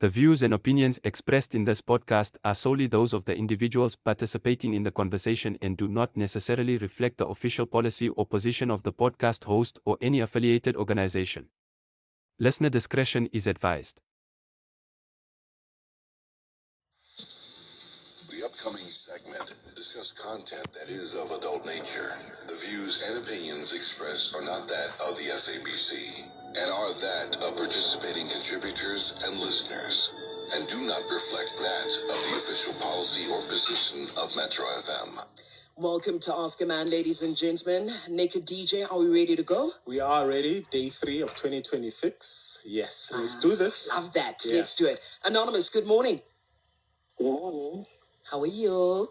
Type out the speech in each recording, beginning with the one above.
The views and opinions expressed in this podcast are solely those of the individuals participating in the conversation and do not necessarily reflect the official policy or position of the podcast host or any affiliated organization. Listener discretion is advised. The upcoming segment discuss content that is of adult nature. The views and opinions expressed are not that of the SABC and are that of participating contributors and listeners, and do not reflect that of the official policy or position of Metro FM. Welcome to Ask a Man, ladies and gentlemen. Naked DJ, are we ready to go? We are ready. Day 3 of 2026. Yes, let's do this. Love that. Yeah. Let's do it. Anonymous, good morning. Good morning. How are you?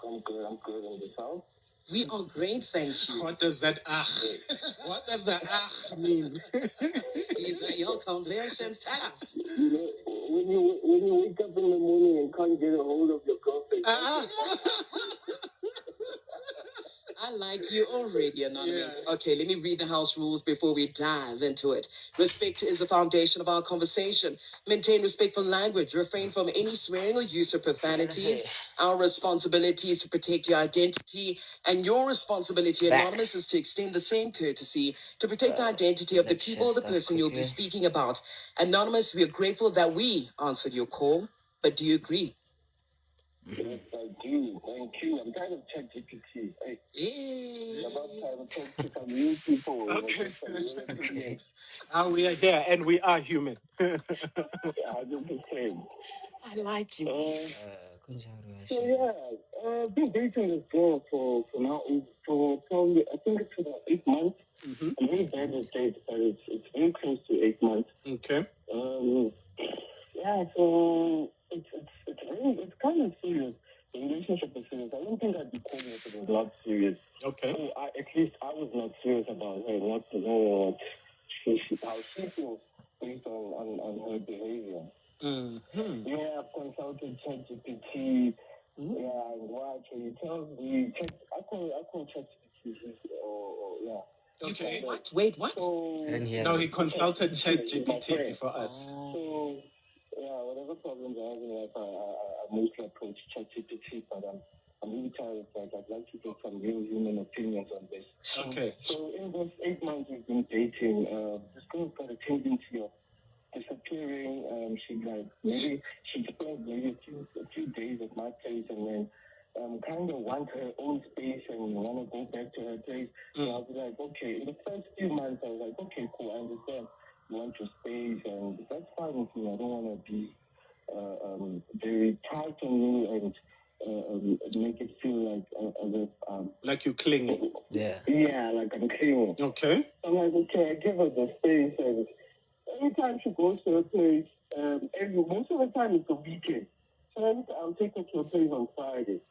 I'm good. And yourself? We are great, thank you. What does that What does the mean? These are your conversations. Tell us. You know, when you wake up in the morning and can't get a hold of your girlfriend. I like you already, Anonymous. Yeah. Okay, let me read the house rules before we dive into it. Respect is the foundation of our conversation. Maintain respectful language. Refrain from any swearing or use of profanities. Our responsibility is to protect your identity, and your responsibility, Anonymous, is to extend the same courtesy to protect the identity of the people or the person you'll be speaking about. Anonymous, we are grateful that we answered your call, but do you agree? Yes, I do. Thank you. I'm kind of ChatGPT. Hey, Yeah. about time to talk to some new people. Okay. You We are here and we are human. Yeah, 100%. I like you. So yeah, I've been dating this girl for now for probably, I think it's about 8 months. Mm-hmm. I'm really bad with dates, but it's very close to 8 months. Okay. Yeah, so it's kind of serious. The relationship is serious. I don't think I'd be calling if it was not serious. Okay. So at least I was not serious about her, not to know how she feels based on her behavior. Mm-hmm. Yeah, I've consulted ChatGPT. Yeah, and watch, and he tells me, I call ChatGPT, yeah. Okay. What? Wait, what? So, No, he consulted ChatGPT for us. So, yeah, whatever problems I have in life, I mostly approach ChatGPT, but I'm really tired of that. I'd like to get some real human opinions on this. Okay. So, in those 8 months we've been dating, this girl's got a tendency of disappearing. She spends maybe a few days at my place and then kind of want her own space and want to go back to her place. So I was like, okay, in the first few months, I was like, okay, cool, I understand. You want your space, and that's fine with me. I don't want to be very tight on you and make it feel like Like you clingy. yeah, like I'm clingy. Okay. I'm like, okay, I give her the space, and every time she goes to her place, most of the time it's a weekend. So I'll take her to a place on Friday.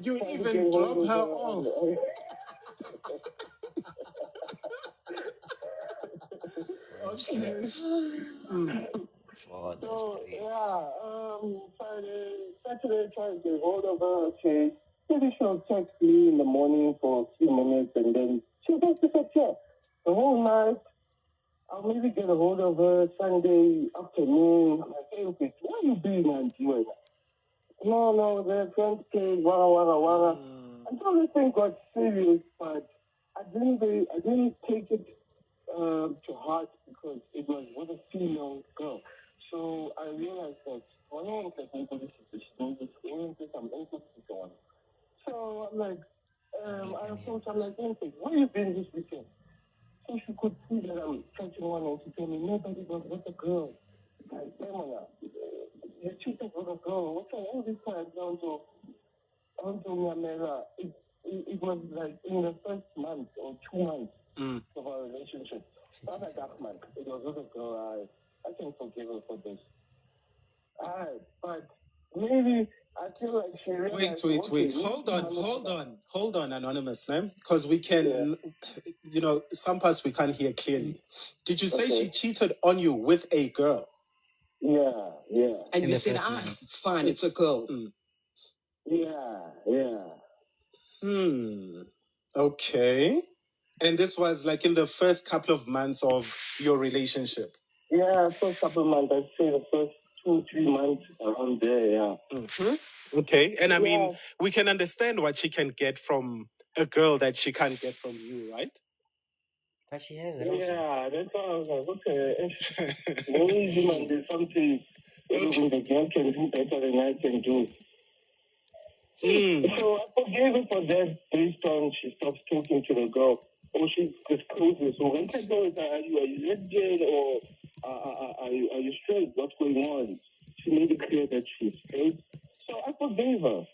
You even drop her off. Okay. Saturday, trying to get hold of her. Maybe she'll text me in the morning for a few minutes, and then she'll just disappear. The whole night, I'll maybe get a hold of her Sunday afternoon. I'm like, hey, okay, where are you being, Auntie? No, the friends came, wara. Until this thing got serious, but I didn't take it to heart because it was with a female girl. So I realized that one of the things that I'm interested in. So I'm like, I approached, I'm like, hey, where you been this weekend? So she could see that I'm touching one, and she told me, nobody was with a girl. Like, you cheated with a girl. What's all this time down to Nyamera? It was like in the first month or 2 months of our relationship. Not like that month. It was with a girl. I can forgive her for this. But maybe I feel like she realized... Wait. Hold on, Anonymous, because we can, some parts we can't hear clearly. Did you say she cheated on you with a girl? Yeah. And you said, it's fine, it's a girl. Yeah. Okay. And this was like in the first couple of months of your relationship? Yeah, first couple months, I'd say the first 2-3 months around there, yeah. Okay, and I mean, Yeah. we can understand what she can get from a girl that she can't get from you, right? But she has it also. Yeah, that's why I was like, okay, maybe man, there's something the girl can do better than I can do. So I forgave her for that based on she stops talking to the girl or she discloses. So when I go, are you lesbian or are you straight? What's going on? She made it clear that she's straight. So I forgave her.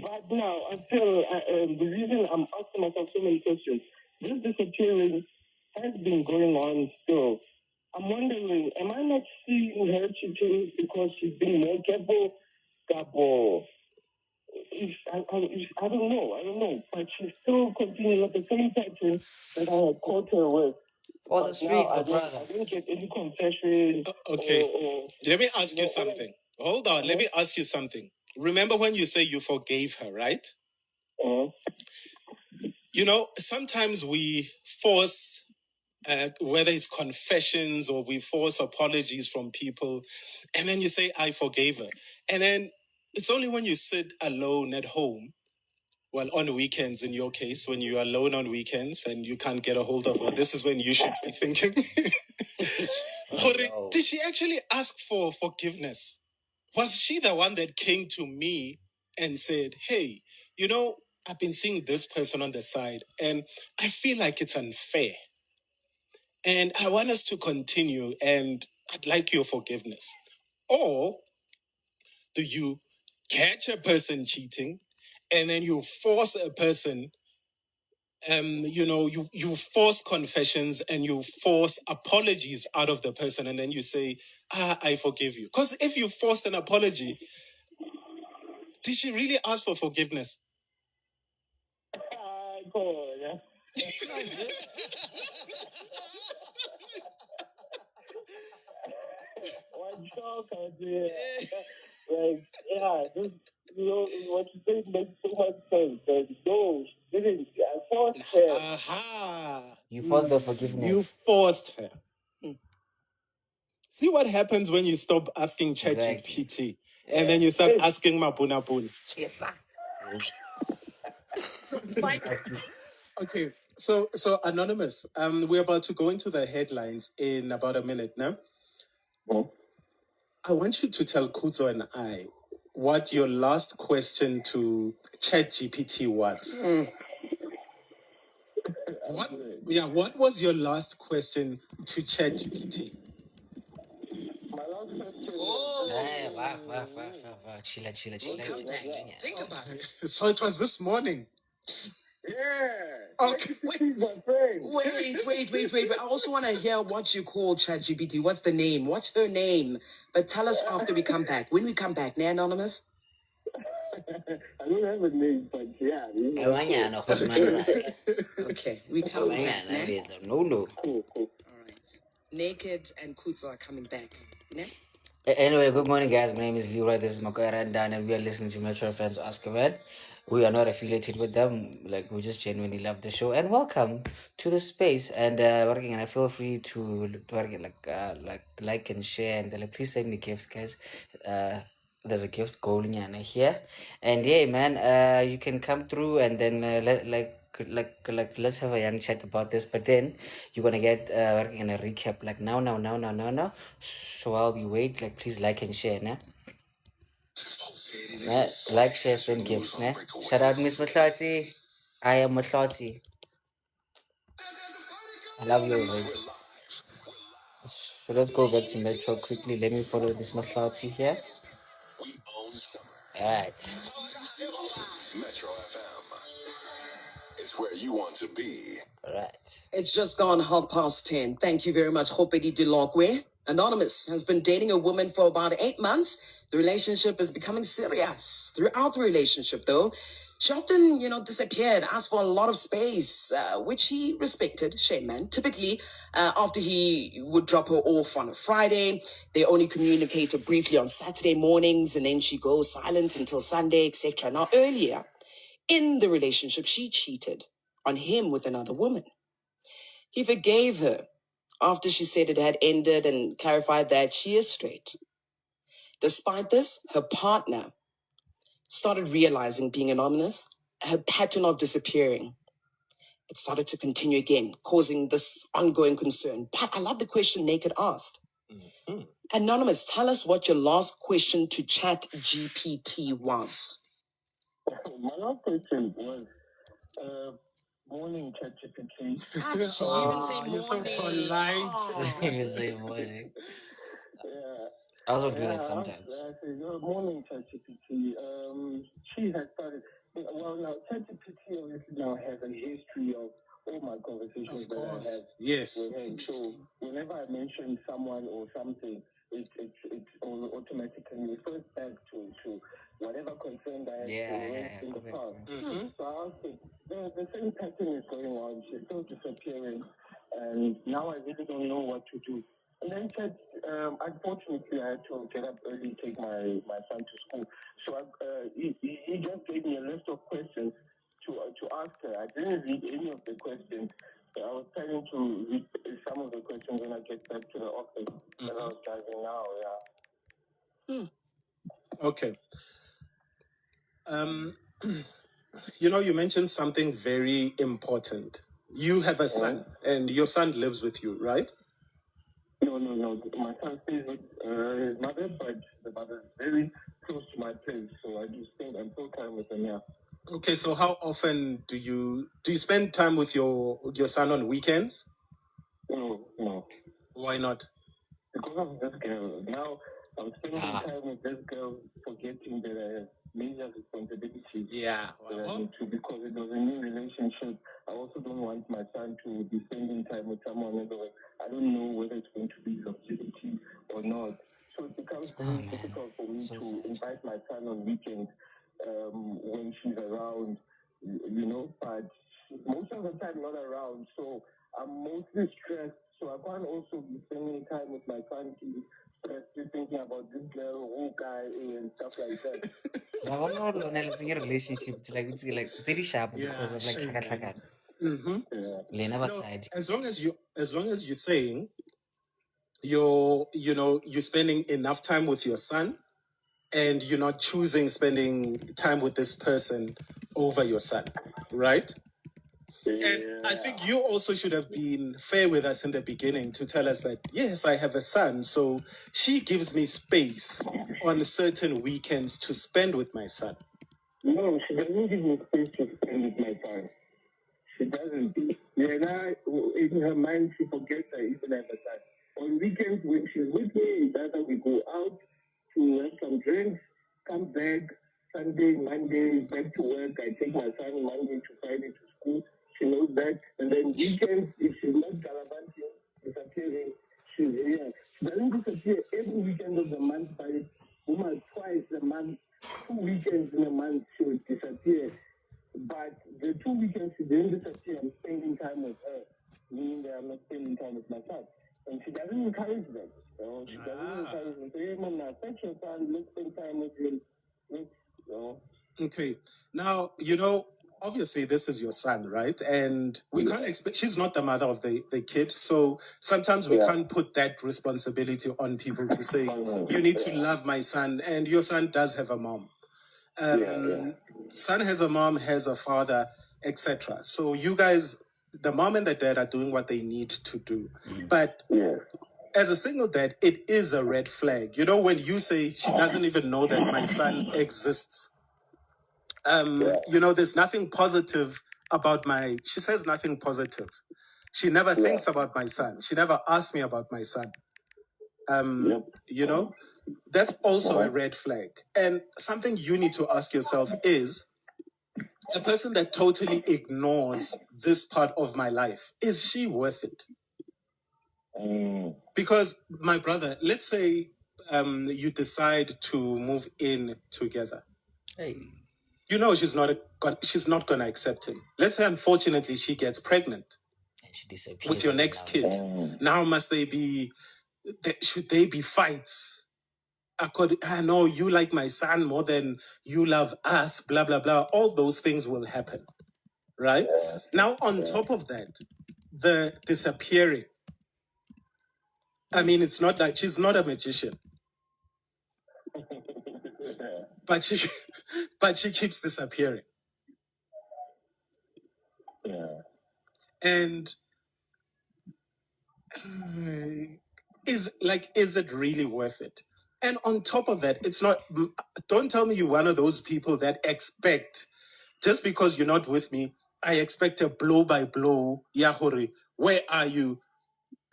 But now I feel the reason I'm asking myself so many questions, this disappearing has been going on still. I'm wondering, am I not seeing her cheating because she's being more careful? Gabo. I don't know, but she's still continuing with the same pattern that I had caught her with. For the streets, my I brother. didn't get any confession. Okay. Let me ask you something. Hold on. Let me ask you something. Remember when you say you forgave her, right? You know, sometimes we force, whether it's confessions or we force apologies from people, and then you say, I forgave her. And then it's only when you sit alone at home, well, on weekends in your case, when you're alone on weekends and you can't get a hold of her, this is when you should be thinking, no. did she actually ask for forgiveness? Was she the one that came to me and said, hey, you know, I've been seeing this person on the side and I feel like it's unfair. And I want us to continue and I'd like your forgiveness. Or do you catch a person cheating and then you force a person, you force confessions and you force apologies out of the person and then you say, I forgive you. Because if you forced an apology, did she really ask for forgiveness? This, what you say makes so much sense. No, she didn't. I forced her. Aha. You forced the You forgiveness. forced her. See what happens when you stop asking Exactly. ChatGPT and then you start asking Mapuna Pun. Yes, sir. Okay, so Anonymous, we're about to go into the headlines in about a minute now. I want you to tell Kuzo and I what your last question to ChatGPT was. What was your last question to ChatGPT? My last question. Chilla. Think about it. So it was this morning. Yeah. Okay. She's my friend. Wait. I also want to hear what you call ChatGPT. What's the name? What's her name? But tell us after we come back. When we come back, ne, Anonymous? I don't have a name, but yeah. Okay, we coming back, ne? No. Cool. All right. Naked and Kuzo are coming back, ne? Anyway, good morning, guys. My name is Leroy. This is Makoya Randan, and we are listening to Metro FM's AskAMan. We are not affiliated with them. Like, we just genuinely love the show. And welcome to the space. And feel free to like and share. And please send me gifts, guys. There's a gift going on here. And yeah, man, you can come through and then let's have a young chat about this, but then you're gonna get a recap like now. So while we wait, please like and share, nah? Like, share, send gifts, nah? Shout out Miss Matlati. I am Matlati. I love you already. So let's go back to Metro quickly. Let me follow this Matlati here. Alright. Metro FM. It's where you want to be. Alright. It's just gone 10:30. Thank you very much, Hopedi Dilokwe. Anonymous has been dating a woman for about 8 months. The relationship is becoming serious. Throughout the relationship, though, she often, disappeared, asked for a lot of space, which he respected, shame man. Typically, after he would drop her off on a Friday, they only communicated briefly on Saturday mornings, and then she goes silent until Sunday, etc. Now, earlier in the relationship, she cheated on him with another woman. He forgave her After she said it had ended and clarified that she is straight. Despite this, her partner started realizing being anonymous, her pattern of disappearing. It started to continue again, causing this ongoing concern. But I love the question Naked asked. Mm-hmm. Anonymous, tell us what your last question to Chat GPT was. My last question was, morning, ChatGPT. She even say morning. You're so polite. Even say morning. Yeah. I also do that sometimes. I say, morning, ChatGPT. She has started. Well, now ChatGPT obviously now has a history of all my conversations that I have. Yes. With him. So whenever I mention someone or something, it automatically refers back to whatever concern I had in the past. Mm-hmm. So I asked her, the same pattern is going on. She's still disappearing, and now I really don't know what to do. And then said, unfortunately, I had to get up early, take my son to school. So he just gave me a list of questions to ask her. I didn't read any of the questions. I was planning to read some of the questions when I get back to the office. Mm-hmm. That I was driving now, yeah. Okay. You mentioned something very important. You have a son, and your son lives with you, right? No. My son stays with his mother, but the mother is very close to my place, so I just think I'm full time with him, yeah. Okay, so how often do you spend time with your son on weekends? No. Why not? Because of this girl. Now I'm spending time with this girl, forgetting that I have major responsibilities. Yeah. That I need to, because it was a new relationship. I also don't want my son to be spending time with someone else. I don't know whether it's going to be longevity or not. So it becomes very difficult for me to invite my son on weekends when she's around, but most of the time not around. So I'm mostly stressed. So I can't also be spending time with my son to be stressed, just thinking about this girl, whole guy, and stuff like that. It's a relationship. It's very sharp because of like No, as long as you're saying you're spending enough time with your son, and you're not choosing spending time with this person over your son, right? Yeah. And I think you also should have been fair with us in the beginning to tell us that, yes, I have a son, so she gives me space on certain weekends to spend with my son. No, she doesn't give me space to spend with my son. She doesn't. Yeah, now in her mind, she forgets I even have a son. On weekends, when she's with me, either we go out to have some drinks, come back, Sunday, Monday, back to work. I take my son Monday to Friday to school. She knows that. And then weekends, if she's not gallivanting, disappearing, she's here. She doesn't disappear every weekend of the month, but twice a month, 2 weekends in a month, she would disappear. But the 2 weekends she didn't disappear, I'm spending time with her, meaning that I'm not spending time with my son. And she doesn't encourage that. She doesn't encourage them. Say, hey, Mom, now fetch your son, let's spend time with him. Okay. Now, obviously this is your son, right? And we can't expect, she's not the mother of the kid. So sometimes we can't put that responsibility on people to say, you need to love my son. And your son does have a mom. Son has a mom, has a father, etc. So you guys, the mom and the dad are doing what they need to do. But as a single dad, it is a red flag. When you say she doesn't even know that my son exists, there's nothing positive about she says nothing positive. She never thinks about my son. She never asks me about my son. That's also a red flag. And something you need to ask yourself is, a person that totally ignores this part of my life, is she worth it? Because, my brother, let's say you decide to move in together. Hey. She's not gonna accept him. Let's say, unfortunately, she gets pregnant. And she disappears with your next kid. Now should they be fights? I know you like my son more than you love us, blah, blah, blah. All those things will happen, right? Now, on top of that, the disappearing. I mean, it's not like she's not a magician, but she keeps disappearing. Yeah. And is it really worth it? And on top of that, it's not. Don't tell me you're one of those people that expect, just because you're not with me, I expect a blow by blow. Yahori, where are you?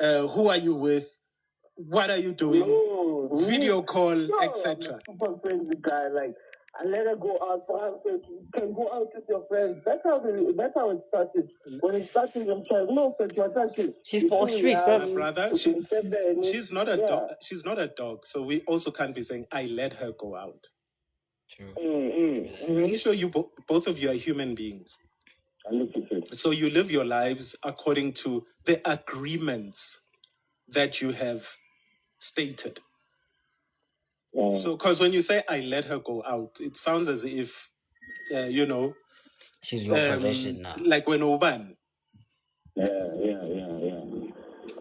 Who are you with? What are you doing? No, Video call, no, etc. I'm a super friendly guy. Like, I let her go out for her sake. You can go out with your friends. That's how it started. When it started, I'm trying, no, but you're thinking. She's for streets, My bro. brother, she's not a dog. She's not a dog, so we also can't be saying I let her go out. True. I'm sure you both of you are human beings. So you live your lives according to the agreements that you have stated. So, because when you say I let her go out, it sounds as if, She's your possession now. like when Oban. Yeah.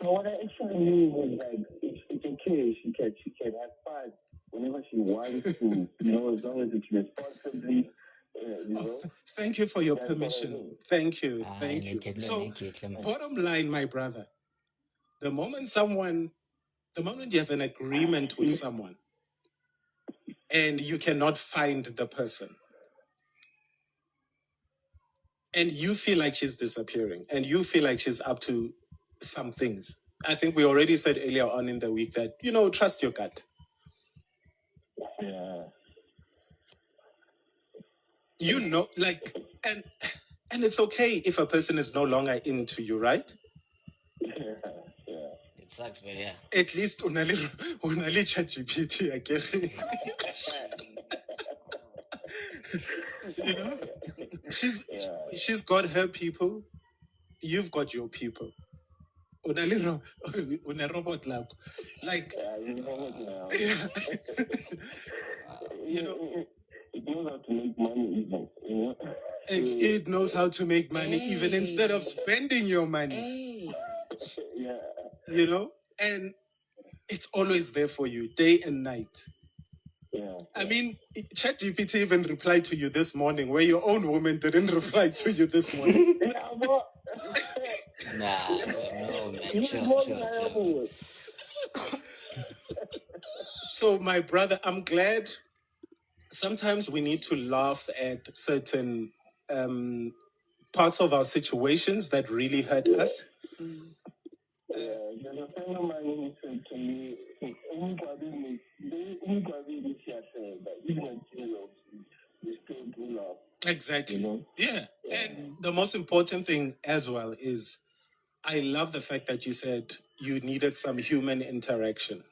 So what I actually mean was like, it's okay. She can have fun whenever she wants to, as long as it's responsibly, Thank you for your permission. Thank you. So, bottom line, my brother, the moment you have an agreement with someone and you cannot find the person, and you feel like she's disappearing, and you feel like she's up to some things, I think we already said earlier on in the week that, trust your gut. Yeah. And it's okay if a person is no longer into you, right? Yeah. It sucks, but yeah. At least unali ChatGPT again. She's got her people, you've got your people. Una robot lab. Like, it knows how to make money even, It knows how to make money even instead of spending your money. Yeah. And it's always there for you, day and night. Yeah. I mean, ChatGPT even replied to you this morning, where your own woman didn't reply to you this morning. No, man. Chill. So, my brother, I'm glad. Sometimes we need to laugh at certain parts of our situations that really hurt us. There's a friend of mine who said to me, Exactly. Yeah. And the most important thing as well is, I love the fact that you said you needed some human interaction.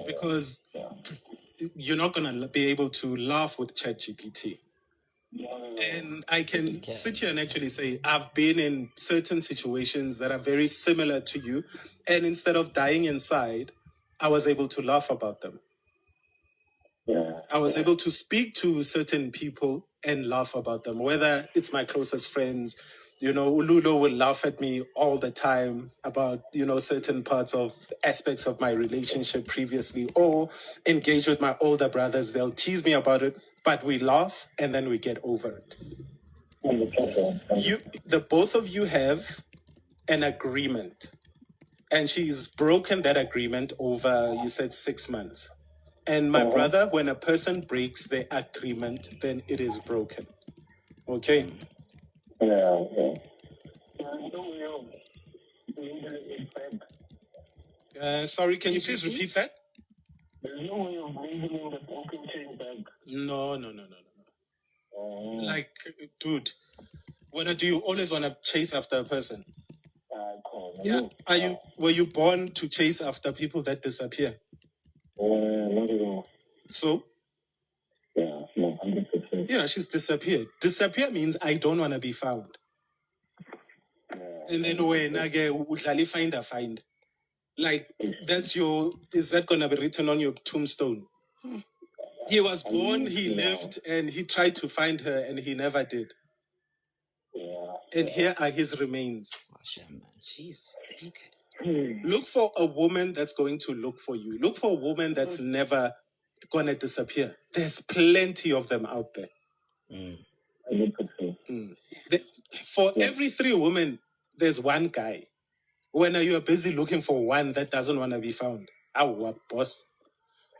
Because you're not going to be able to laugh with ChatGPT. And I can sit here and actually say, I've been in certain situations that are very similar to you. And instead of dying inside, I was able to laugh about them. I was able to speak to certain people and laugh about them, whether it's my closest friends. Ululo will laugh at me all the time about, certain aspects of my relationship previously, or engage with my older brothers. They'll tease me about it, but we laugh and then we get over it. The both of you have an agreement, and she's broken that agreement over, you said, 6 months. And my brother, when a person breaks the agreement, then it is broken. Okay? Yeah. Sorry, can you please repeat that? There's no way of labeling the broken chain back. No. Like, dude, do you always want to chase after a person? Yeah. Were you born to chase after people that disappear? Not at all. So? Yeah, no, 100%. Yeah, she's disappeared. Disappear means I don't want to be found. And then when I get find. Like, is that going to be written on your tombstone? He was born, he lived, and he tried to find her, and he never did. And here are his remains. Jeez, naked. Look for a woman that's going to look for you. Look for a woman that's never gonna disappear. There's plenty of them out there. For every 3 women, there's one guy. When you are busy looking for one that doesn't want to be found, boss.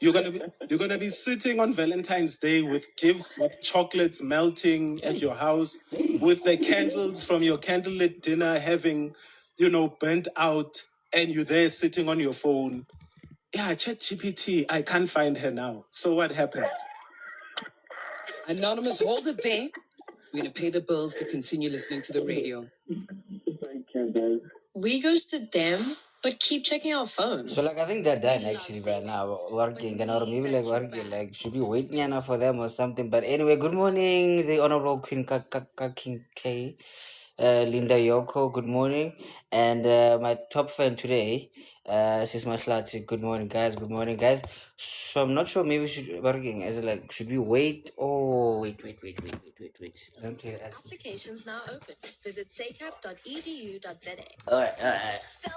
You're gonna be sitting on Valentine's Day with gifts, with chocolates melting at your house, with the candles from your candlelit dinner having, burnt out, and you're there sitting on your phone. Yeah, ChatGPT, I can't find her now. So what happens? Anonymous, hold it there. We're going to pay the bills, but continue listening to the radio. Thank you, guys. We ghosted them, but keep checking our phones. So like I think they're done actually right now working, and or maybe like working, like should we wait now for them or something? But anyway, good morning, the Honorable Queen King K. Linda Yoko, good morning. And my top fan today, Sis Mashlati, good morning guys, good morning guys. So I'm not sure, maybe we should working as like should we wait? Oh wait. Don't play that. Applications now open. Visit sacap.edu.za. Alright. So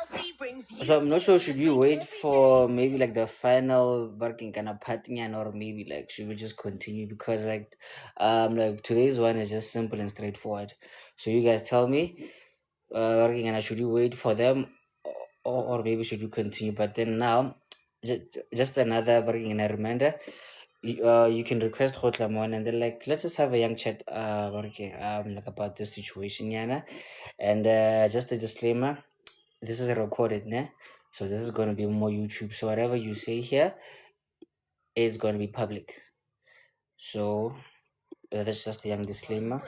I'm not sure, should we wait for maybe like the final working kind of pattern, or maybe like should we just continue, because like today's one is just simple and straightforward. So you guys tell me, working, and should you wait for them, or maybe should you continue? But then now, just another working and a reminder, you can request Hotlamon, and then like let's just have a young chat working like about this situation, Yana. And just a disclaimer, this is a recorded, ne? So this is going to be more YouTube. So whatever you say here is going to be public. So that's just a young disclaimer.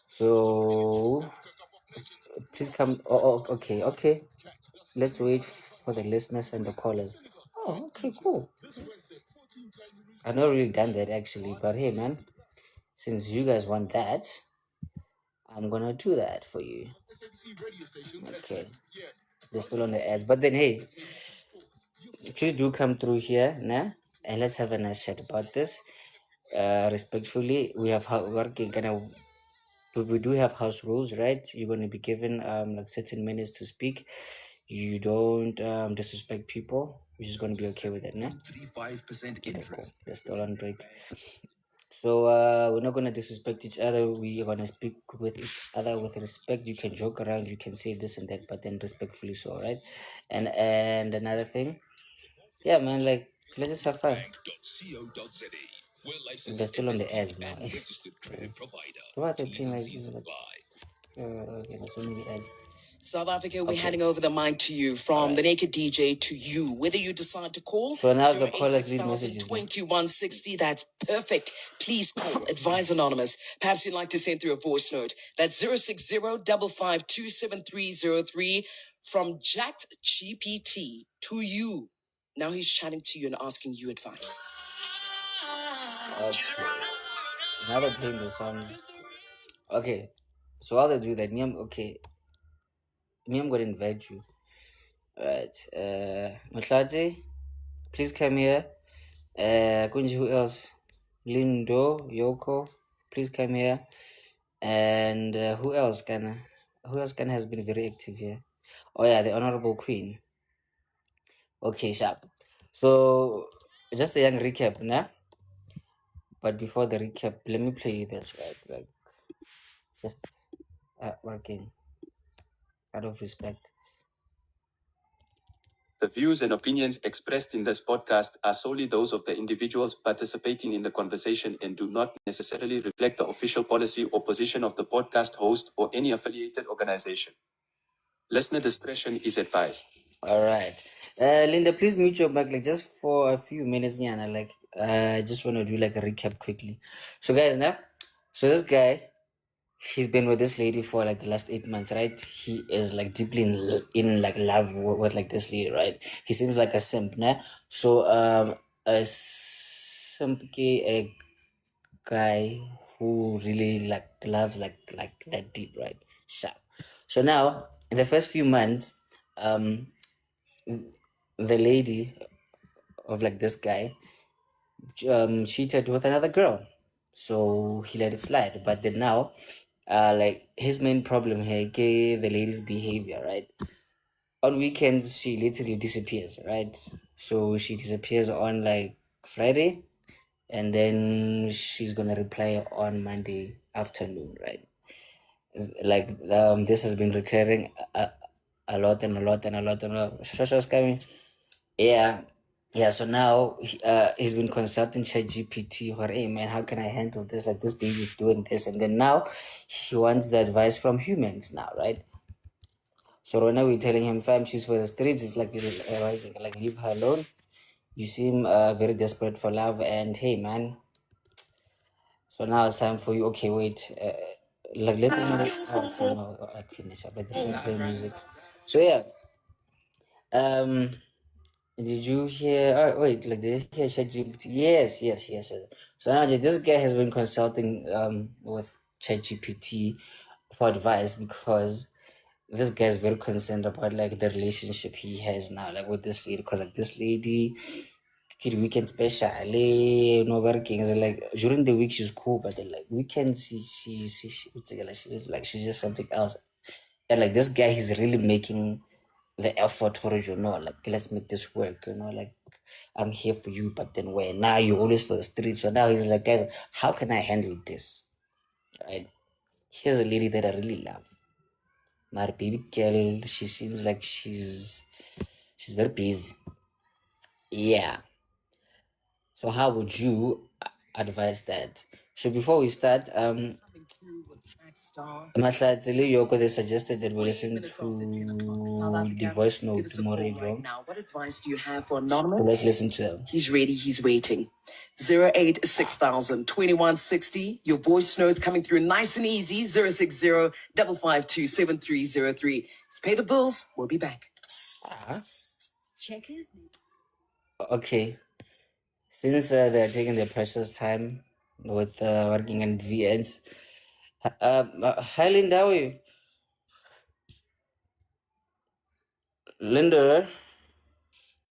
So please come. Okay. Let's wait for the listeners and the callers. Oh, okay, cool. I've not really done that actually, but hey, man, since you guys want that, I'm gonna do that for you. Okay, they're still on the ads, but then hey, please do come through here, nah, and let's have a nice chat about this. Respectfully, we have we do have house rules, right? You're gonna be given like certain minutes to speak. You don't disrespect people. We're just gonna be okay with it, nah? 35% interest. Okay, cool. We're still on break. So we're not gonna disrespect each other. We are gonna speak with each other with respect. You can joke around, you can say this and that, but then respectfully, so right? And another thing, yeah, man, like let's just have fun. They're still on the ads now. Why are they playing like this? Okay, there's so many ads. South Africa, we're handing over the mic to you, from the Naked DJ to you. Whether you decide to call, so now the callers leave messages. 2160, that's perfect. Please call, advise Anonymous. Perhaps you'd like to send through a voice note. That's 060-552-7303 from Jacked GPT to you. Now he's chatting to you and asking you advice. Okay. Now they're playing the song. Okay. So while they do that, I'm gonna invite you. Alright. Matlati, please come here. Kunji, who else? Lindo, Yoko, please come here. And who else can has been very active here? Oh yeah, the Honorable Queen. Okay, sharp. So just a young recap, nah? But before the recap, let me play this, right? Like just working out of respect. The views and opinions expressed in this podcast are solely those of the individuals participating in the conversation and do not necessarily reflect the official policy or position of the podcast host or any affiliated organization. Listener discretion is advised. All right. Linda, please mute your mic like just for a few minutes, Nyana. Like I just want to do like a recap quickly. So guys, now, so this guy, he's been with this lady for like the last 8 months, right? He is like deeply in like love with like this lady, right? He seems like a simp, nah? So a simp, a guy who really like loves like that deep, right? So now in the first few months, the lady of like this guy cheated with another girl, so he let it slide. But then now like his main problem here, the lady's behavior, right? on weekends she literally disappears, right? So she disappears on like Friday, and then she's gonna reply on Monday afternoon, right? Like this has been recurring a lot and a lot and a lot and a lot. Shosha's coming. Yeah. Yeah, so now he's been consulting ChatGPT or hey man, how can I handle this? Like this baby's doing this, and then now he wants the advice from humans now, right? So right now we're telling him, fam, she's for the streets. It's like leave her alone. You seem very desperate for love, and hey man, so now it's time for you. Okay, wait. Like let's no, I finish up. Let me play music. So yeah, um, did you hear? Oh wait, like did you hear ChatGPT? Yes. So now this guy has been consulting with ChatGPT for advice because this guy is very concerned about like the relationship he has now, like with this lady, because like this lady kid weekend especially no working is like during the week she's cool, but then like weekends she's like she's just something else. And like this guy he's really making the effort for it, like let's make this work, like I'm here for you, but then where now you always for the street. So now he's like, guys, how can I handle this? Right? Here's a lady that I really love. My baby girl, she seems like she's very busy. Yeah. So how would you advise that? So before we start, Mahlatsi Yoko, they suggested that we listen to the voice note tomorrow. Right now. What advice do you have for Anonymous? So let's listen to them. He's ready. He's waiting. 086,000 2160. Your voice notes coming through nice and easy. 060 552 7303. Let's pay the bills. We'll be back. Check his name. Okay. Since they're taking their precious time with working on VNs. Hi, Linda. How are you? Linda.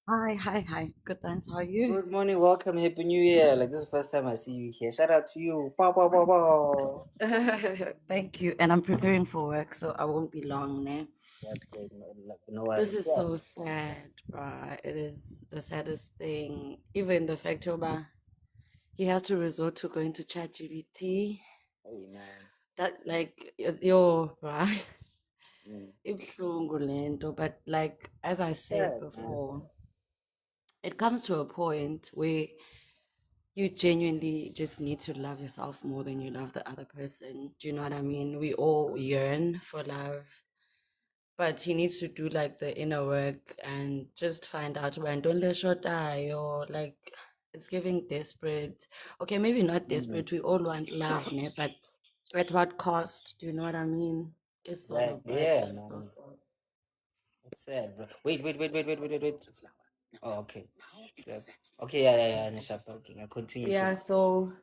Hi. Good, thanks. How are you? Good morning. Welcome. Happy New Year. Like, this is the first time I see you here. Shout out to you. Pow, pow, pow, pow. Thank you. And I'm preparing for work, so I won't be long, man. That's great. No worries. This is so sad, bruh. It is the saddest thing. Even the fact that he has to resort to going to ChatGPT. Hey, man. That, like, yo, bruh. Ibuhlungu lento, but like as I said before, it comes to a point where you genuinely just need to love yourself more than you love the other person. Do you know what I mean? We all yearn for love, but he needs to do like the inner work and just find out when don't let short die or like it's giving desperate. Okay, maybe not desperate. We all want love, ne? But at what cost? Do you know what I mean? It's so Right. bright, Yeah, it's so man. sad. It's sad, bro. Wait. Oh, okay. Okay, yeah. Nisha, okay. I'll continue. Yeah, so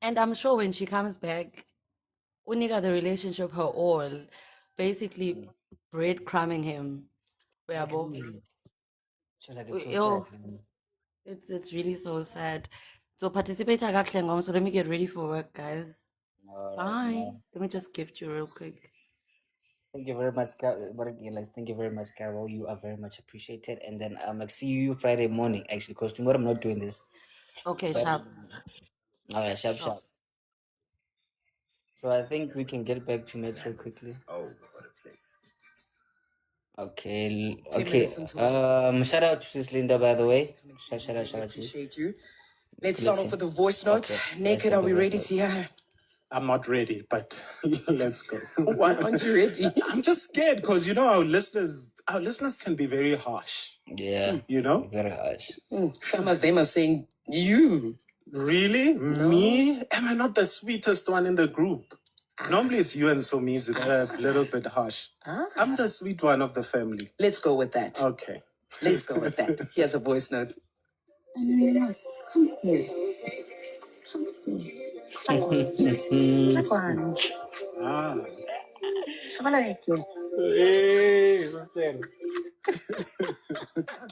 and I'm sure when she comes back, Unika the relationship her all, basically breadcrumbing him. Uyabo? So like it's so Yo, sad. Man. it's really so sad. So participate again, so let me get ready for work, guys. All right, Bye. man. Let me just gift you real quick. Thank you very much, thank you very much, Carol. You are very much appreciated. And then like see you Friday morning, actually, because tomorrow I'm not doing this. Okay, Friday. sharp. All right, sharp. So I think we can get back to Metro quickly. Oh, what a place. Okay. Shout out to Sis Linda, by the way. Shout out to you. Appreciate you. Let's start off with the voice notes. Okay. Naked, are we ready to hear? I'm not ready, but let's go. Why aren't you ready? I'm just scared because our listeners can be very harsh. Yeah. Very harsh. Some of them are saying you. Really? No. Me? Am I not the sweetest one in the group? Normally it's you and Somizi that are a little bit harsh. I'm the sweet one of the family. Let's go with that. Okay. Let's go with that. Here's a voice note. Anonymous, come here. Click on. Hey, sister.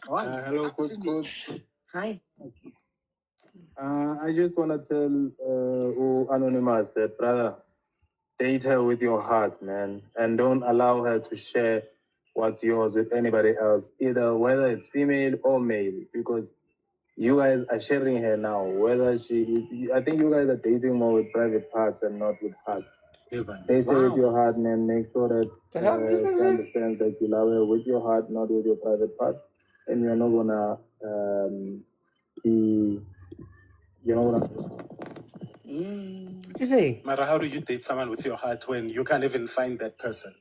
Hello, Coach. Hi. I just want to tell Anonymous that, brother, date her with your heart, man. And don't allow her to share what's yours with anybody else, either whether it's female or male, because you guys are sharing her now. Whether I think you guys are dating more with private parts and not with heart. They say with your heart, man. Make sure that The hell did this she nigga say? understands that you love her with your heart, not with your private part, and you're not gonna be, you're not gonna. What you say? Mara, how do you date someone with your heart when you can't even find that person?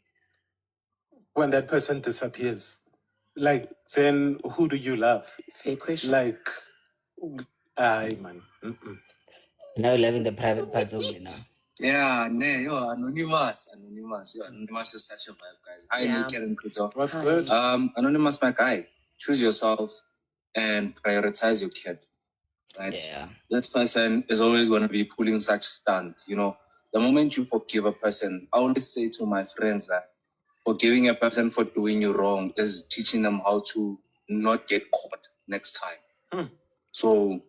When that person disappears, like, then who do you love? Fair question. Like, aye, man. Now you're loving the private parts only now. Yeah, Anonymous. Anonymous is such a vibe, guys. Hi, Yeah. Naked and Kuto. What's good? Anonymous, my guy. Choose yourself and prioritize your kid. Right? Yeah. That person is always going to be pulling such stunts. You know, the moment you forgive a person, I always say to my friends that forgiving a person for doing you wrong is teaching them how to not get caught next time. So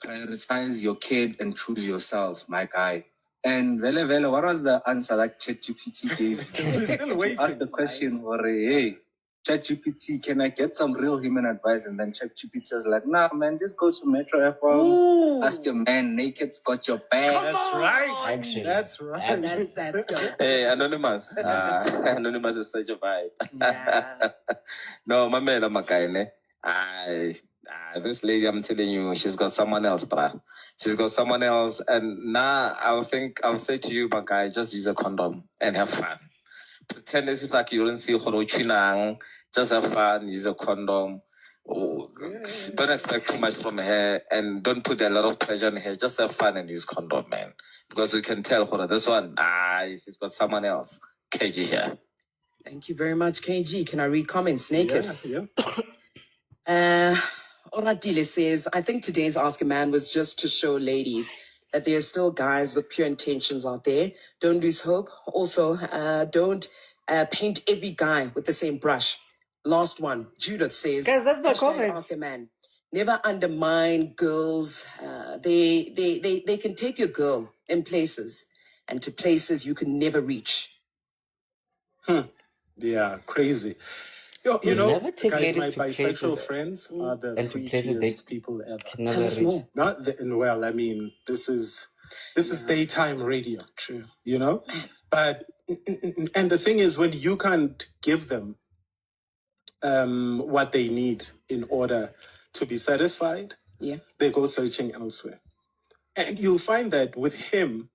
prioritize your kid and choose yourself, my guy. And Vele, what was the answer that ChatGPT gave? We're still waiting. Ask the question, or hey, ChatGPT, can I get some real human advice? And then ChatGPT is like, nah, man, just go to Metro FM, ask a man, Naked's got your back. That's right. Actually. That's right. That's dope. Hey, Anonymous. Anonymous is such a vibe. Yeah. No, my man, I'm a guy, ne? This lady, I'm telling you, she's got someone else, bruh. She's got someone else. And now I'll say to you, my guy, just use a condom and have fun. Pretend it's like you don't see Horochinang. Just have fun, use a condom. Don't expect too much from her and don't put a lot of pressure on her. Just have fun and use condom, man. Because you can tell, this one, she's got someone else. KG here. Thank you very much, KG. Can I read comments naked? Yeah. Oratile says, I think today's Ask a Man was just to show ladies that there are still guys with pure intentions out there. Don't lose hope. Also, don't paint every guy with the same brush. Last one, Judith says, Guys, that's my hashtag comment. Ask a Man. Never undermine girls. They can take your girl in places and to places you can never reach. Yeah, crazy. You We'll know, never take guys, ladies my to bisexual places friends are the and to places they freakiest people ever. can never Tell us reach. more. Not the, well, I mean, this is daytime radio. True. You know, but and the thing is, when you can't give them what they need in order to be satisfied, Yeah. they go searching elsewhere. And you'll find that with him,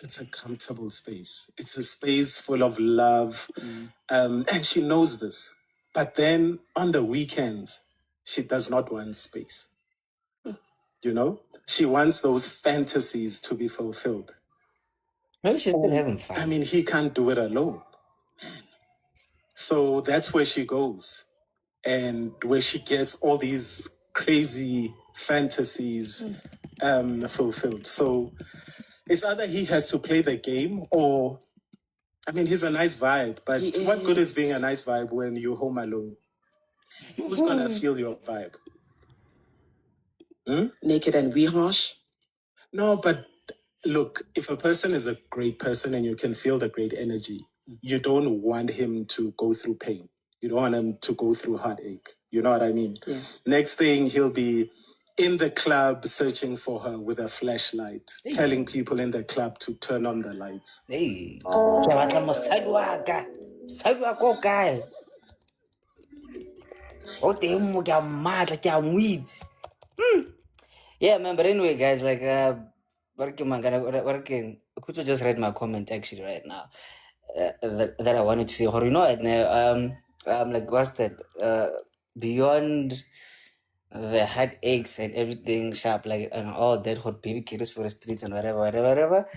it's a comfortable space. It's a space full of love. And she knows this. But then on the weekends, she does not want space. You know? She wants those fantasies to be fulfilled. Maybe she's still having fun. I mean, he can't do it alone. So that's where she goes. And where she gets all these crazy fantasies fulfilled. So it's either he has to play the game or, I mean, he's a nice vibe, but what good is being a nice vibe when you're home alone? Who's gonna feel your vibe? Naked and we harsh. No, but look, if a person is a great person and you can feel the great energy, you don't want him to go through pain. You don't want him to go through heartache. You know what I mean? Yeah. Next thing, he'll be in the club searching for her with a flashlight, telling people in the club to turn on the lights. Hey. Ke batla mosadi wa ka. Mosadi wa ka o kae? O teng mo ke a mmatla, ke a mo itse. Yeah, man, but anyway, guys, like, Kuto just read my comment actually right now. That I wanted to say, or you know, like, what's that? Beyond the headaches and everything sharp, like, and all that hot baby carries for the streets and whatever.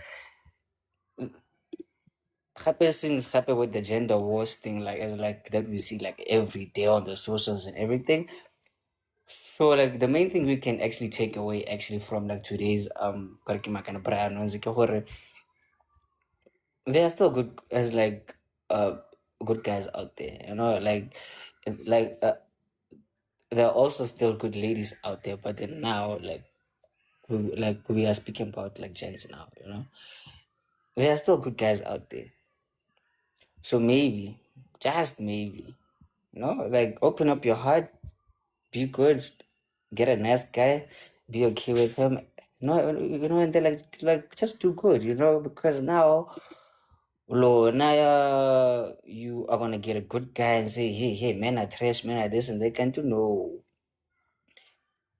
Since happy with the gender wars thing, like, as like that we see like every day on the socials and everything. So like the main thing we can actually take away actually from like today's there are still good as like good guys out there, you know, like there are also still good ladies out there, but then now we are speaking about like gents now, you know. There are still good guys out there. So maybe Just maybe. Like open up your heart, be good, get a nice guy, be okay with him. And then like just do good, because now you are gonna get a good guy and say, hey, men are trash, men are this and they can't do no.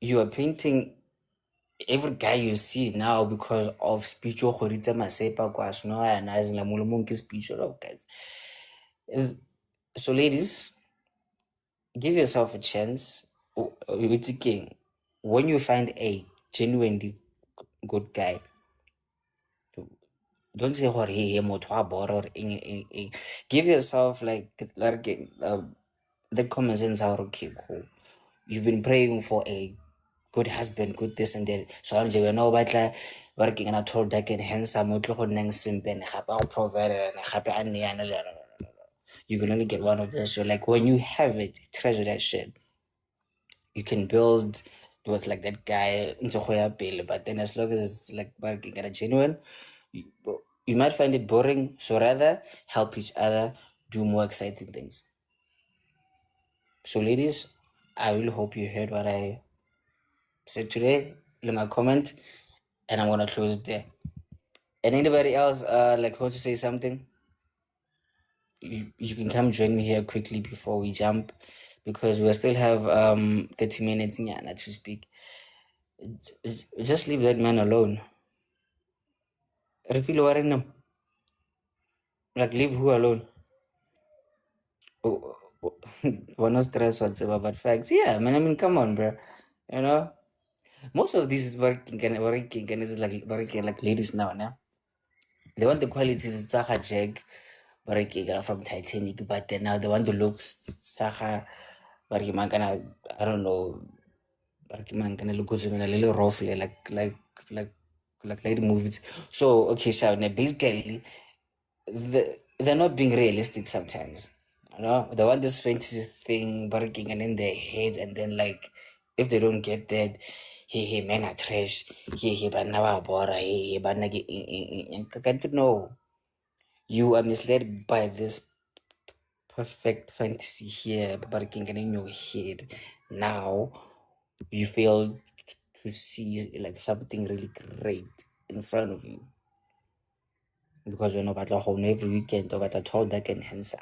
You are painting every guy you see now because of speech or masepa kwash no and as la mulumunk speech of guys. So ladies, give yourself a chance. It's king. When you find a genuinely good guy, don't say hey motho a bora or eng. Give yourself like the common sense out. Okay, cool. You've been praying for a good husband, good this and that. So I'm just no batla working and I told that can handsome motho nang simpen hapa provide and happy and you can only get one of those. So like when you have it, treasure that shit. You can build with like that guy in bill, but then as long as it's like working and a genuine, you might find it boring. So rather help each other do more exciting things. So ladies, I really hope you heard what I said today. Leave my comment, and I'm gonna close it there. And anybody else like want to say something? You can come join me here quickly before we jump, because we still have 30 minutes to speak. Just leave that man alone. Refill worrying him. Like leave who alone? One of stress whatsoever, but facts. Yeah, man. I mean, come on, bro. Most of this is working and it's like working like ladies now. They want the qualities Saha Jag, working from Titanic, but then now they want the looks Saha, working I don't know, working kind of look a little roughly like lady movies. So okay, so now basically they're not being realistic sometimes. They want this fantasy thing working and in their heads, and then like if they don't get that, hey man are trash, hey but now bora, hey but can't know. You are misled by this perfect fantasy here working in your head. Now you fail to see like something really great in front of you, because we're not home every weekend or at all that can handsome.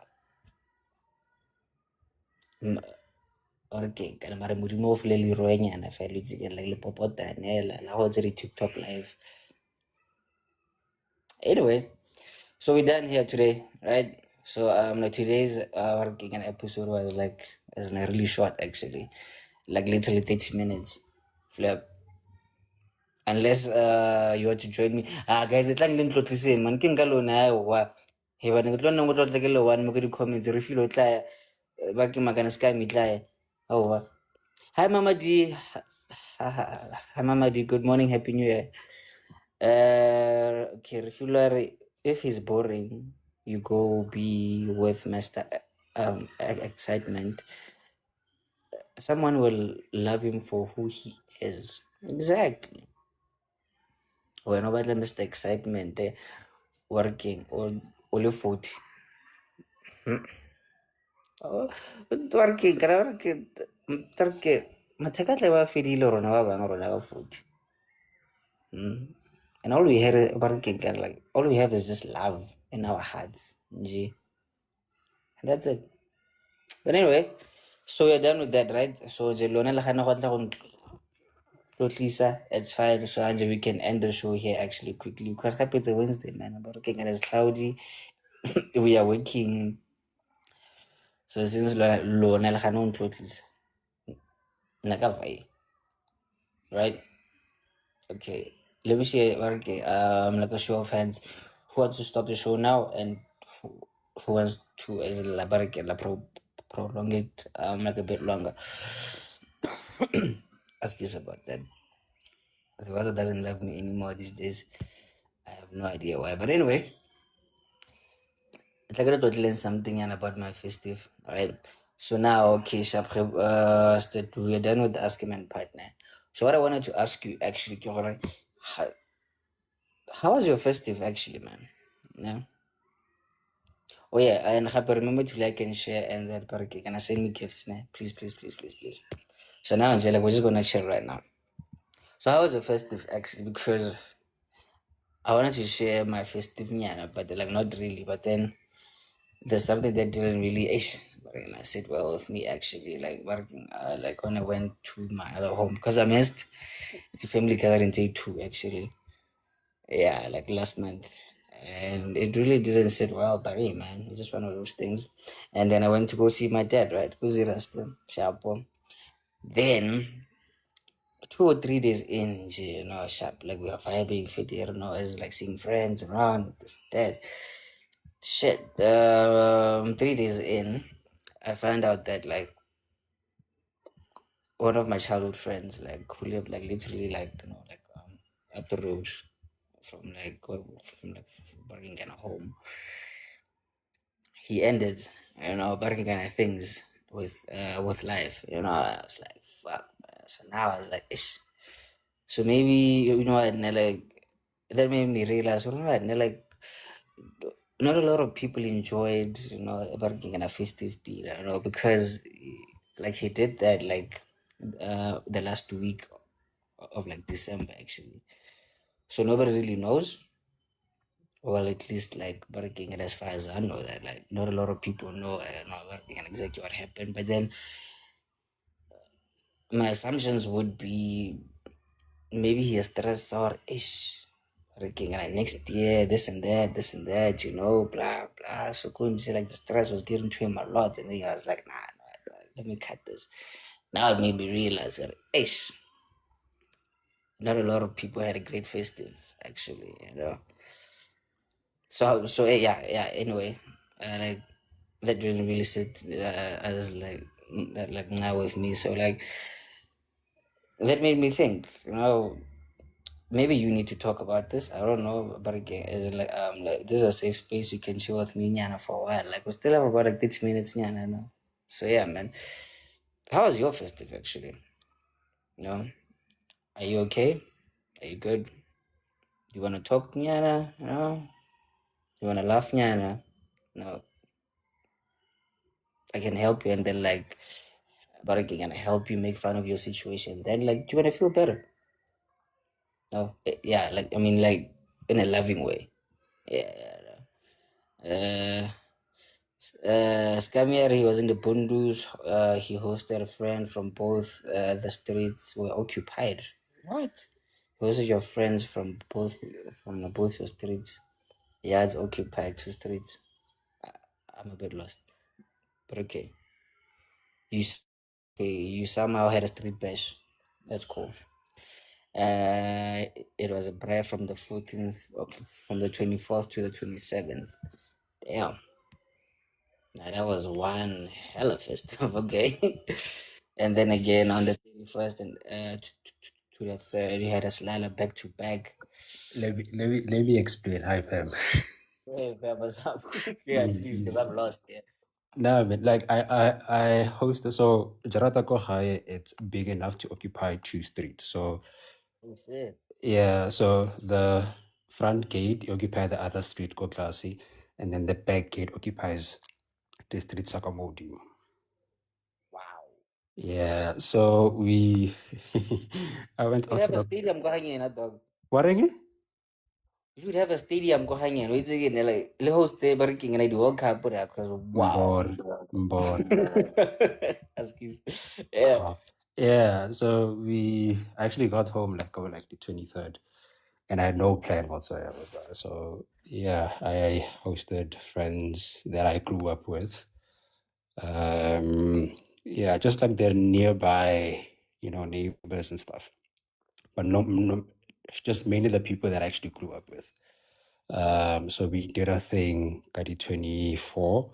Okay, kana mara modimo o fele LeeRoy nyana fela itse ke like le popotane la go tsere TikTok live. Anyway, so we're done here today, right? So like today's working an episode was like really short actually, like literally 30 minutes. Flip. Unless you want to join me. Guys, it's like the man king galona wa. He wa ngotlo nna ngotlo tle ke le one mo ke di comments re feel o tla ba ke magana ska mi tla. Oh. Hi Mama D. Hi Mama D. Good morning. Happy New Year. Okay, refuller. If he's boring, you go be with Mr. Excitement. Someone will love him for who he is. Exactly. When about Mr. Excitement, working or only 40. Oh, working, working. Mathekatle wa fedile rona ba bang rona ka 40. And all we have working like all we have is just love in our hearts. And that's it. But anyway, so we're done with that, right? So it's fine. So Anje, we can end the show here actually quickly because it's a Wednesday, man. But okay, and it's cloudy. We are working. So since Lona Lahanon Totals Nakavai, right? Okay. Let me see okay, like a show of hands. Who wants to stop the show now and who wants to as la prolong it like a bit longer? Ask us about that. The weather doesn't love me anymore these days. I have no idea why. But anyway, it's like I to learn something about my festive. Alright. So now okay, we're done with the AskAMan partner. So what I wanted to ask you actually, how was your festive actually, man? Yeah. Oh yeah, and Hapa, remember to like and share and that party. Can I send me gifts, ne? Please, please, please, please, please. So now, Angela, we're just gonna chill right now. So how was the festive actually? Because I wanted to share my festive nyana, but like not really. But then there's something that didn't really I sit well with me actually. Like working, like when I went to my other home because I missed the family gathering day 2 actually. Yeah, like last month. And it really didn't sit well, but hey, man, it's just one of those things. And then I went to go see my dad, right? Kuzirasta, Shapo. Then 2 or 3 days in, sharp, like we are vibing, fit here, as like seeing friends around, this, that. Shit. 3 days in, I found out that like one of my childhood friends, like who lived like literally like, up the road from Barking home. He ended, barking kind of things with life. I was like, fuck, man. So now I was like, ish. So maybe and like that made me realize, and like not a lot of people enjoyed, barking kind of festive beat, because like he did that like the last week of like December actually. So nobody really knows. Well, at least like working, and as far as I know, that like not a lot of people know, working and exactly what happened. But then my assumptions would be maybe he is stressed or ish. Working like next year, this and that, blah blah. So couldn't say like the stress was getting to him a lot, and then I was like, nah, let me cut this. Now it made me realize that ish, not a lot of people had a great festive actually. So yeah. Anyway, like that didn't really sit as like that like now with me. So like that made me think. Maybe you need to talk about this. I don't know, but again, it's like this is a safe space. You can chill with me, Nyana, for a while. Like we still have about like 30 minutes, Nyana. No? So yeah, man. How was your festive actually? Are you okay? Are you good? You wanna talk, Nyana? No. You wanna laugh, Nyana? No. I can help you, and then like, but I can help you make fun of your situation. Then like, do you wanna feel better? No. Yeah, like I mean, like in a loving way. Yeah. Scamier, he was in the Bundus. He hosted a friend from both the streets were occupied. What? He hosted your friends from both your streets. Yeah, it's occupied 2 streets. I'm a bit lost, but okay. You somehow had a street bash. That's cool. It was a prayer from the 14th, from the 24th to the 27th. Damn. Now that was one hell of a festival, okay? And then again on the 31st and to the 3rd, you had a slalom back to back. Let me explain. Hi, fam. Hey, that was up. Yeah, please, because I'm lost. Yeah. No, but like I hosted, so Jarata Kohai, it's big enough to occupy 2 streets. So That's it. yeah, so the front gate occupy the other street, Koklasi, and then the back gate occupies the street Sakamodi. Wow. Yeah, so we I went You out have for a a stadium going in, dog. what again? You should have a stadium going in. It's again like le host the breaking and I do World Cup because wow. Mbor. Excuse. Yeah. Yeah, so we actually got home like over like the 23rd, and I had no plan whatsoever. Bro. So yeah, I hosted friends that I grew up with. Yeah, just like they're nearby, neighbors and stuff. But no, just mainly the people that I actually grew up with. So we did a thing, got the 24,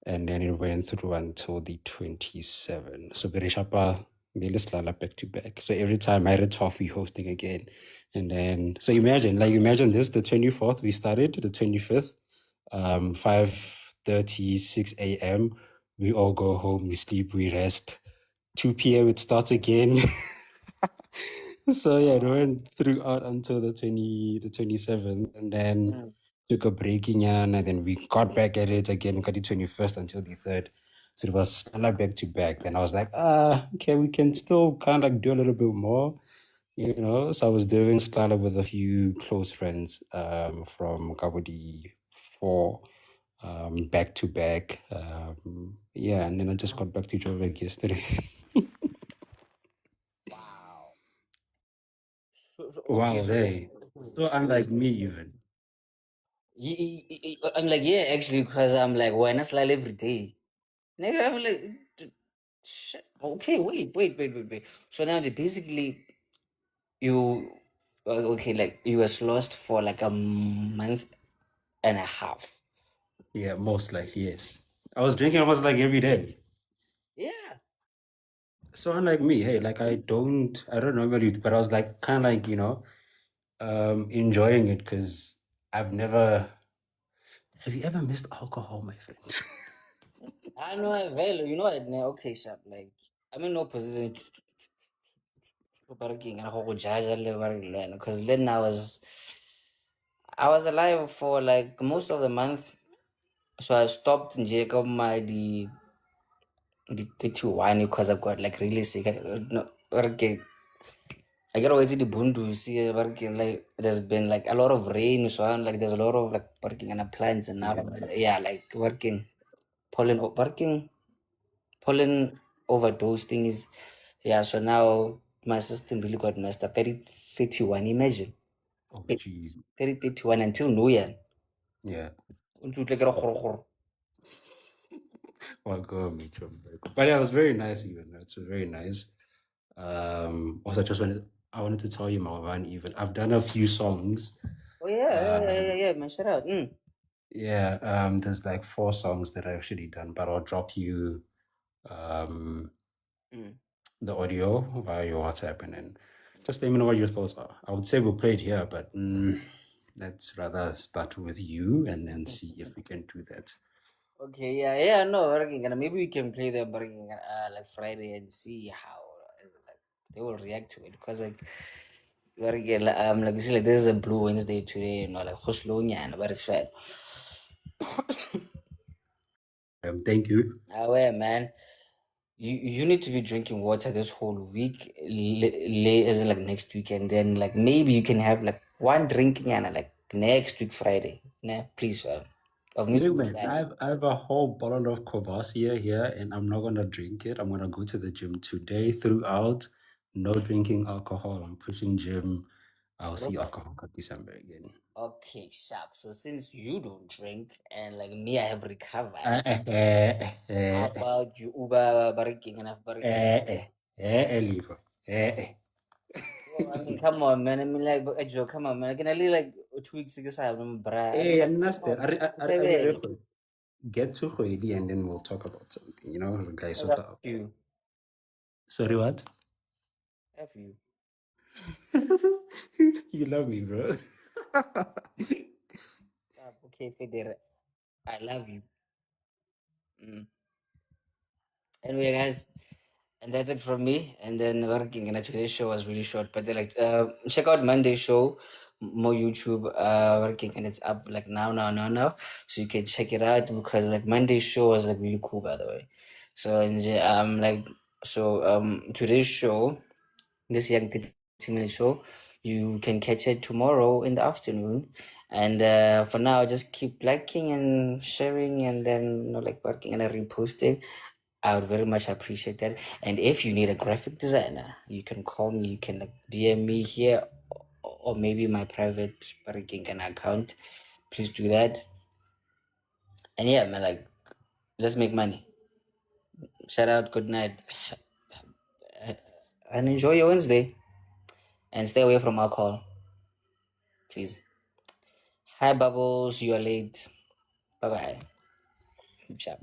and then it went through until the 27. So Bereshapa Mileslala back to back. So every time I had a toffee hosting again. And then so imagine this, the 24th we started, the 25th, 5:30, 6 a.m. We all go home, we sleep, we rest. 2 p.m. it starts again. So yeah, it went throughout until the 27th. And then took a breaking and then we got back at it again, got the 21st until the 3rd. So it was like back to back. Then I was like, okay, we can still kind of like do a little bit more, you know. So I was doing Scala with a few close friends from Kabudi 4 back to back. Yeah, and then I just got back to Joburg yesterday. Wow, Okay, so they so unlike me even. I'm like, yeah, actually, because I'm like, why not slide every day? Nigga, I'm like, okay, wait. So now basically you, okay, like you was lost for like a month and a half. Yeah, most likely, yes. I was drinking almost like every day. Yeah. So unlike me, hey, like I don't normally, but I was like kind of like, you know, enjoying it because I've never. Have you ever missed alcohol, my friend? I know, well, you know, okay, sharp, like, I'm in no position to working and how because then I was alive for like most of the month, so I stopped in Jacob my the 31 because I got like really sick. No, okay. I get away to the bundu, see, working like there's been like a lot of rain, so I'm like there's a lot of like working and plants and now, yeah, like working, pollen overdose thing is, yeah. So now my system really got messed up. 31, imagine. Oh, jeez. 31 until New Year. Yeah. Until like a horror. Well, go on, Mitchell. But yeah, it was very nice, even. It was very nice. Also, I wanted to tell you, Malvan, even I've done a few songs. Oh yeah, man, shout out. Yeah, there's like 4 songs that I've actually done, but I'll drop you the audio via your WhatsApp and then just let me know what your thoughts are. I would say we'll play it here, but let's rather start with you and then see if we can do that. Okay, yeah, no, maybe we can play the like Friday and see how like they will react to it because like like you see like there's a Blue Wednesday today, you know, like but it's fine. Thank you. Yeah, man. You need to be drinking water this whole week, as in like next week, and then like maybe you can have like one drink, and like next week Friday. Nah, please, of me. Look, man, I have a whole bottle of Kvasia here, and I'm not gonna drink it. I'm gonna go to the gym today throughout. No drinking alcohol. I'm pushing gym. I'll see alcohol at December again. Okay, sharp. So since you don't drink and like me, I have recovered. How about you Uber barking and I've Leroy. Well, I mean, come on, man. I mean, like, Joe, come on, man. I can only like 2 weeks ago, I remember. I'm not there. Get to Khoili and then we'll talk about something. You know, guys. You. Sorry, what? F you. You love me, bro. Okay, Federa. I love you. Anyway, guys, and that's it from me. And then working and today's show was really short, but then like check out Monday's show, more YouTube working and it's up like now. So you can check it out because like Monday's show was like really cool by the way. So and today's show, this young 30-minute show, you can catch it tomorrow in the afternoon. And for now, just keep liking and sharing and then like working and reposting. I would very much appreciate that. And if you need a graphic designer, you can call me. You can like DM me here or maybe my private Barikingan account. Please do that. And yeah, man, like let's make money. Shout out, good night, and enjoy your Wednesday. And stay away from alcohol, please. Hi, Bubbles. You are late. Bye bye. Ciao.